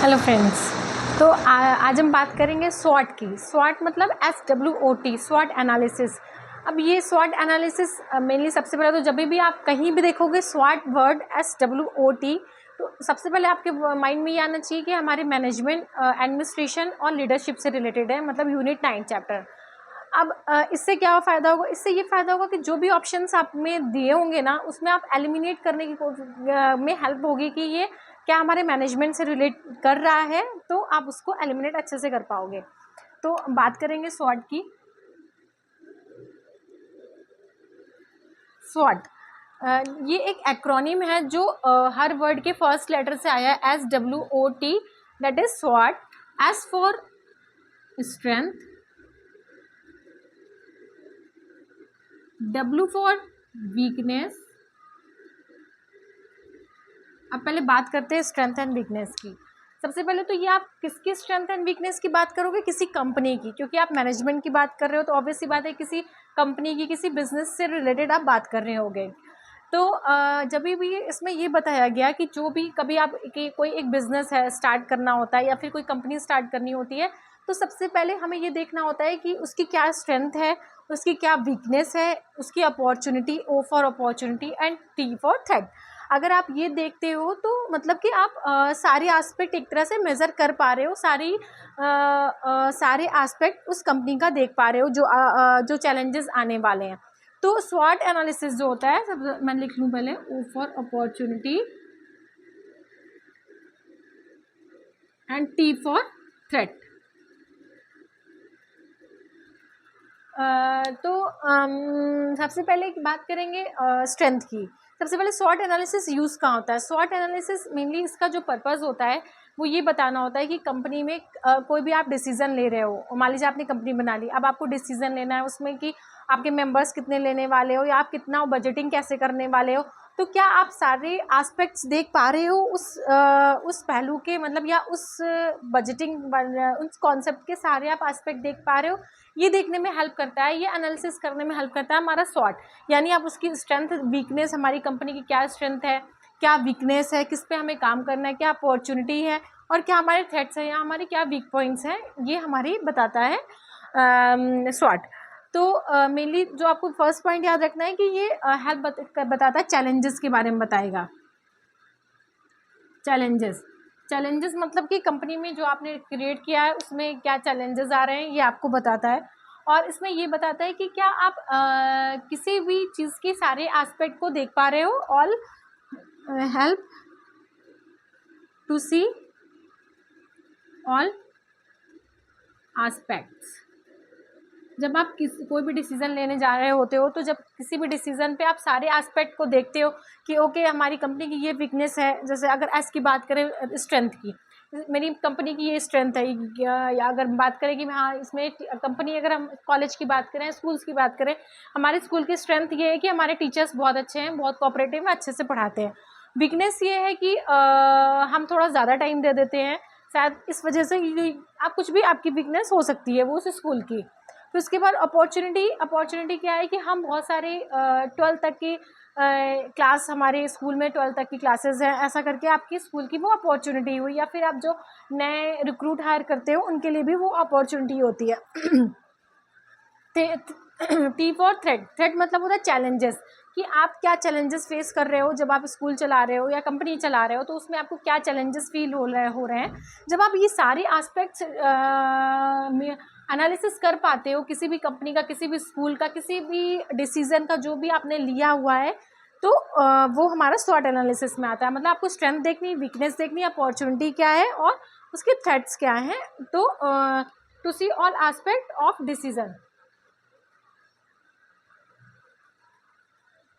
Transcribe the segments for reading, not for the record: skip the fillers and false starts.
Hello friends. तो आज हम बात करेंगे स्वॉट की। स्वॉट मतलब SWOT, स्वॉट एनालिसिस। अब ये स्वॉट एनालिसिस मेनली सबसे पहले तो जब भी आप कहीं भी देखोगे स्वॉट वर्ड SWOT, तो सबसे पहले आपके माइंड में ये आना चाहिए कि हमारे मैनेजमेंट, एडमिनिस्ट्रेशन और लीडरशिप से रिलेटेड है, मतलब यूनिट 9 चैप्टर। अब इससे क्या फ़ायदा होगा? इससे ये फ़ायदा होगा कि जो भी ऑप्शंस आप में दिए होंगे ना, उसमें आप एलिमिनेट करने की में हेल्प होगी कि ये क्या हमारे मैनेजमेंट से रिलेट कर रहा है, तो आप उसको एलिमिनेट अच्छे से कर पाओगे। तो बात करेंगे स्वॉट की। स्वॉट ये एक एक्रोनिम है जो हर वर्ड के फर्स्ट लेटर से आया है, SWOT, दैट इज स्वॉट। S for strength, W for weakness. अब पहले बात करते हैं स्ट्रेंथ एंड वीकनेस की। सबसे पहले तो ये आप किसकी स्ट्रेंथ एंड वीकनेस की बात करोगे? किसी कंपनी की, क्योंकि आप मैनेजमेंट की बात कर रहे हो तो ऑब्वियस सी बात है किसी कंपनी की, किसी बिजनेस से रिलेटेड आप बात कर रहे होगे। तो जब भी इसमें ये बताया गया कि जो भी कभी आप कोई एक बिजनेस है स्टार्ट करना होता है या फिर कोई कंपनी स्टार्ट करनी होती है, तो सबसे पहले हमें ये देखना होता है कि उसकी क्या स्ट्रेंथ है, उसकी क्या वीकनेस है, उसकी opportunity, O for opportunity and T for threat. अगर आप ये देखते हो तो मतलब कि आप सारे एस्पेक्ट एक तरह से मेज़र कर पा रहे हो, सारे एस्पेक्ट उस कंपनी का देख पा रहे हो जो चैलेंजेस आने वाले हैं। तो स्वॉट एनालिसिस जो होता है, सब मैं लिख लूँ पहले, O for opportunity and T for threat. सबसे पहले बात करेंगे स्ट्रेंथ की। सबसे पहले स्वॉट एनालिसिस यूज़ कहाँ होता है? स्वॉट एनालिसिस मेनली इसका जो पर्पज़ होता है वो ये बताना होता है कि कंपनी में कोई भी आप डिसीज़न ले रहे हो। मान लीजिए आपने कंपनी बना ली, अब आपको डिसीज़न लेना है उसमें कि आपके मेंबर्स कितने लेने वाले हो या आप कितना बजटिंग कैसे करने वाले हो। तो क्या आप सारे एस्पेक्ट्स देख पा रहे हो उस पहलू के, मतलब या उस बजटिंग उस कॉन्सेप्ट के सारे आप एस्पेक्ट देख पा रहे हो? ये देखने में हेल्प करता है, ये एनालिसिस करने में हेल्प करता है हमारा स्वॉट। यानी आप उसकी स्ट्रेंथ, वीकनेस, हमारी कंपनी की क्या स्ट्रेंथ है, क्या वीकनेस है, किस पे हमें काम करना है, क्या अपॉर्चुनिटी है और क्या हमारे थ्रेट्स हैं या हमारे क्या वीक पॉइंट्स हैं, ये हमारी बताता है स्वॉट। तो मेनली जो आपको फर्स्ट पॉइंट याद रखना है कि ये हेल्प बताता है, चैलेंजेस के बारे में बताएगा। चैलेंजेस मतलब कि कंपनी में जो आपने क्रिएट किया है उसमें क्या चैलेंजेस आ रहे हैं, ये आपको बताता है। और इसमें ये बताता है कि क्या आप किसी भी चीज़ के सारे एस्पेक्ट को देख पा रहे हो। All help to see all aspects. जब आप कोई भी डिसीज़न लेने जा रहे होते हो, तो जब किसी भी डिसीज़न पे आप सारे एस्पेक्ट को देखते हो कि ओके हमारी कंपनी की ये वीकनेस है। जैसे अगर एस की बात करें, स्ट्रेंथ की, मेरी कंपनी की ये स्ट्रेंथ है, या अगर बात करें कि हाँ इसमें कंपनी, अगर हम कॉलेज की बात करें, स्कूल्स की बात करें, हमारे स्कूल की स्ट्रेंथ ये है कि हमारे टीचर्स बहुत अच्छे हैं, बहुत कोऑपरेटिव हैं, अच्छे से पढ़ाते हैं। वीकनेस ये है कि हम थोड़ा ज़्यादा टाइम दे देते हैं, शायद इस वजह से आप कुछ भी, आपकी वीकनेस हो सकती है वो उस स्कूल की। फिर उसके बाद अपॉर्चुनिटी क्या है कि हम बहुत सारे 12 तक की क्लास, हमारे स्कूल में 12 तक की क्लासेस हैं, ऐसा करके आपकी स्कूल की वो अपॉर्चुनिटी हुई। या फिर आप जो नए रिक्रूट हायर करते हो उनके लिए भी वो अपॉर्चुनिटी होती है। T फॉर थ्रेट मतलब होता है चैलेंजेस, कि आप क्या चैलेंजेस फेस कर रहे हो जब आप स्कूल चला रहे हो या कंपनी चला रहे हो, तो उसमें आपको क्या चैलेंजेस फील हो रहे हैं। जब आप ये सारे एस्पेक्ट्स में एनालिसिस कर पाते हो, किसी भी कंपनी का, किसी भी स्कूल का, किसी भी डिसीजन का जो भी आपने लिया हुआ है, तो वो हमारा स्वॉट एनालिसिस में आता है। मतलब आपको स्ट्रेंथ देखनी, वीकनेस देखनी, अपॉर्चुनिटी क्या है और उसके थ्रेट्स क्या हैं। तो to see all aspect of decision,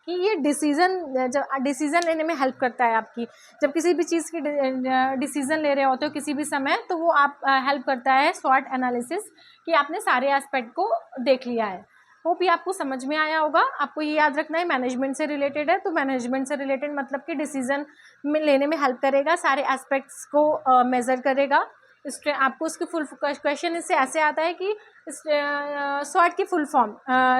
कि ये डिसीज़न लेने में हेल्प करता है आपकी। जब किसी भी चीज़ की डिसीज़न ले रहे होते हो किसी भी समय, तो वो आप हेल्प करता है स्वॉट एनालिसिस, कि आपने सारे एस्पेक्ट को देख लिया है। होप ये आपको समझ में आया होगा। आपको ये याद रखना है मैनेजमेंट से रिलेटेड है, तो मैनेजमेंट से रिलेटेड मतलब कि डिसीज़न में लेने में हेल्प करेगा, सारे एस्पेक्ट्स को मेज़र करेगा। आपको उसकी फुल क्वेश्चन इससे ऐसे आता है कि स्वॉट की फुल फॉर्म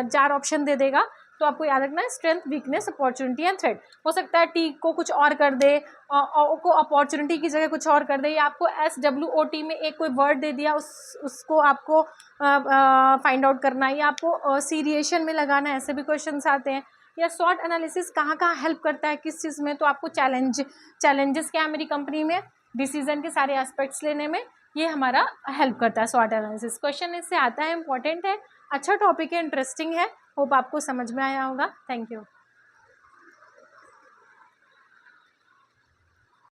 4 ऑप्शन दे देगा। तो आपको याद रखना है strength, weakness, opportunity and threat. हो सकता है टी को कुछ और कर दे, को अपॉर्चुनिटी की जगह कुछ और कर दे, या आपको SWOT में एक कोई वर्ड दे दिया, उसको आपको फाइंड आउट करना है, या आपको सीरिएशन में लगाना है, ऐसे भी क्वेश्चन आते हैं। या SWOT एनालिसिस कहाँ कहाँ हेल्प करता है, किस चीज़ में, तो आपको चैलेंजेस क्या है मेरी कंपनी में, डिसीजन के सारे एस्पेक्ट्स लेने में, ये हमारा हेल्प करता है SWOT एनालिसिस। क्वेश्चन इससे आता है, इंपॉर्टेंट है, अच्छा टॉपिक है, इंटरेस्टिंग है। होप आपको समझ में आया होगा। Thank you.